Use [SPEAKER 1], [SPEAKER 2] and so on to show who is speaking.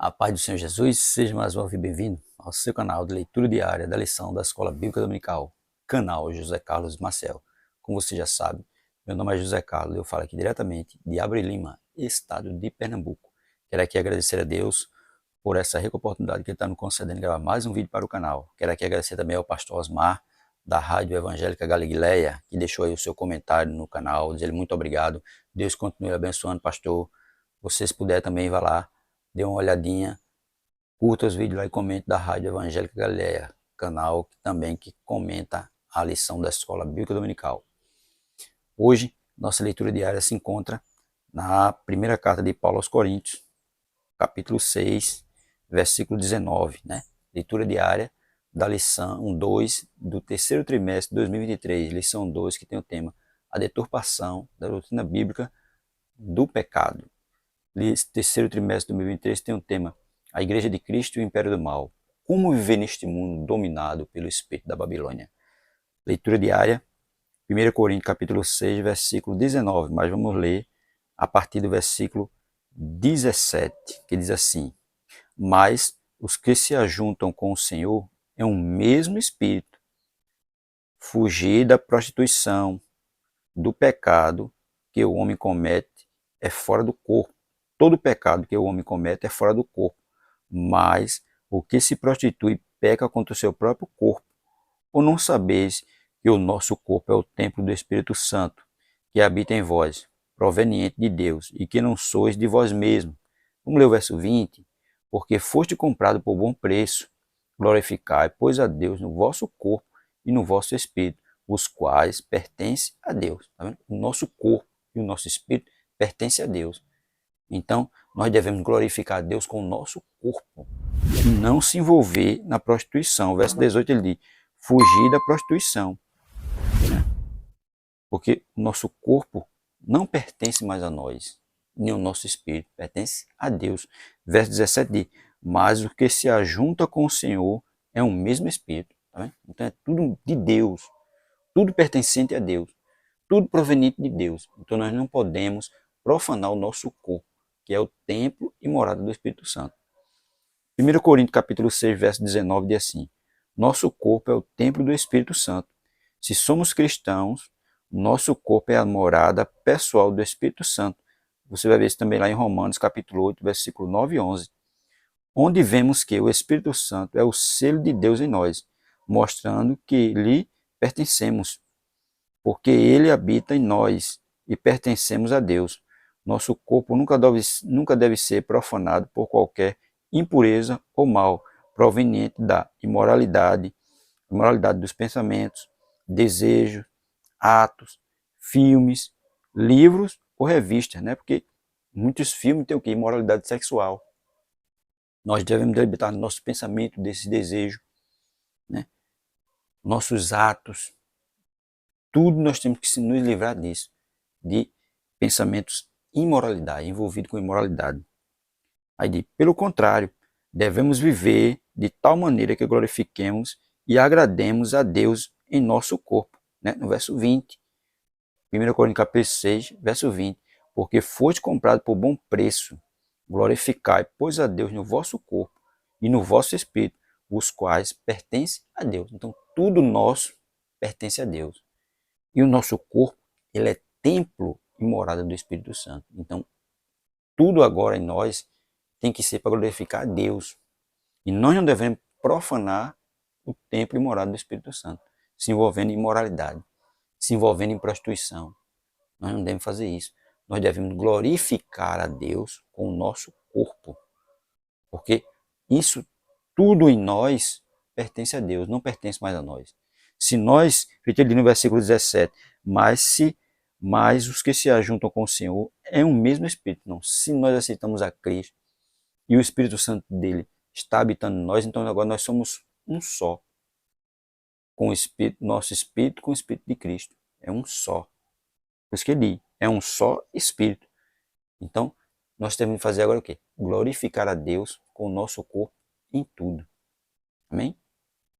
[SPEAKER 1] A paz do Senhor Jesus, seja mais uma vez bem-vindo ao seu canal de leitura diária da lição da Escola Bíblica Dominical, canal José Carlos Marcel. Como você já sabe, meu nome é José Carlos e eu falo aqui diretamente de Abre Lima, estado de Pernambuco. Quero aqui agradecer a Deus por essa rica oportunidade que Ele está nos concedendo de gravar mais um vídeo para o canal. Quero aqui agradecer também ao pastor Osmar, da Rádio Evangélica Galileia, que deixou aí o seu comentário no canal, dizer muito obrigado. Deus continue abençoando, pastor. Vocês puderem também, vá lá, dê uma olhadinha, curta os vídeos lá e comente da Rádio Evangélica Galileia, canal também que comenta a lição da Escola Bíblica Dominical. Hoje, nossa leitura diária se encontra na primeira carta de Paulo aos Coríntios, capítulo 6, versículo 19, né? Leitura diária da lição 2 do terceiro trimestre de 2023, lição 2, que tem o tema A Deturpação da Doutrina Bíblica do Pecado. Terceiro trimestre de 2023 tem o tema A Igreja de Cristo e o Império do Mal. Como viver neste mundo dominado pelo espírito da Babilônia? Leitura diária, 1 Coríntios capítulo 6, versículo 19, mas vamos ler a partir do versículo 17, que diz assim: Mas os que se ajuntam com o Senhor é um mesmo espírito. Fugir da prostituição, do pecado que o homem comete é fora do corpo. Todo pecado que o homem comete é fora do corpo, mas o que se prostitui peca contra o seu próprio corpo. Ou não sabeis que o nosso corpo é o templo do Espírito Santo, que habita em vós, proveniente de Deus, e que não sois de vós mesmos? Vamos ler o verso 20. Porque foste comprado por bom preço, glorificai, pois, a Deus no vosso corpo e no vosso espírito, os quais pertencem a Deus. Tá vendo? O nosso corpo e o nosso espírito pertencem a Deus. Então, nós devemos glorificar a Deus com o nosso corpo e não se envolver na prostituição. O verso 18 ele diz, fugir da prostituição. Né? Porque o nosso corpo não pertence mais a nós, nem o nosso espírito, pertence a Deus. Verso 17 diz, mas o que se ajunta com o Senhor é um mesmo espírito. Tá? Então é tudo de Deus, tudo pertencente a Deus, tudo proveniente de Deus. Então nós não podemos profanar o nosso corpo, que é o templo e morada do Espírito Santo. 1 Coríntios capítulo 6, verso 19 diz assim, nosso corpo é o templo do Espírito Santo. Se somos cristãos, nosso corpo é a morada pessoal do Espírito Santo. Você vai ver isso também lá em Romanos capítulo 8, versículo 9 e 11, onde vemos que o Espírito Santo é o selo de Deus em nós, mostrando que lhe pertencemos, porque ele habita em nós e pertencemos a Deus. Nosso corpo nunca deve ser profanado por qualquer impureza ou mal proveniente da imoralidade dos pensamentos, desejos, atos, filmes, livros ou revistas, né? Porque muitos filmes têm o quê? Imoralidade sexual. Nós devemos libertar nosso pensamento desse desejo, né? Nossos atos, tudo nós temos que nos livrar disso, de pensamentos imoralidade, envolvido com imoralidade. Aí diz, pelo contrário, devemos viver de tal maneira que glorifiquemos e agrademos a Deus em nosso corpo. Né? No verso 20, 1 Coríntios capítulo 6, verso 20, porque foste comprado por bom preço, glorificai, pois, a Deus no vosso corpo e no vosso espírito, os quais pertencem a Deus. Então, tudo nosso pertence a Deus. E o nosso corpo, ele é templo e morada do Espírito Santo. Então, tudo agora em nós tem que ser para glorificar a Deus. E nós não devemos profanar o templo e morada do Espírito Santo, se envolvendo em imoralidade, se envolvendo em prostituição. Nós não devemos fazer isso. Nós devemos glorificar a Deus com o nosso corpo. Porque isso tudo em nós pertence a Deus, não pertence mais a nós. Se nós, feito ali no versículo 17, mas os que se ajuntam com o Senhor é um mesmo Espírito. Não, se nós aceitamos a Cristo e o Espírito Santo dele está habitando em nós, então agora nós somos um só. Com o Espírito, nosso Espírito com o Espírito de Cristo. É um só. Por isso que ele diz, é um só Espírito. Então, nós temos que fazer agora o quê? Glorificar a Deus com o nosso corpo em tudo. Amém?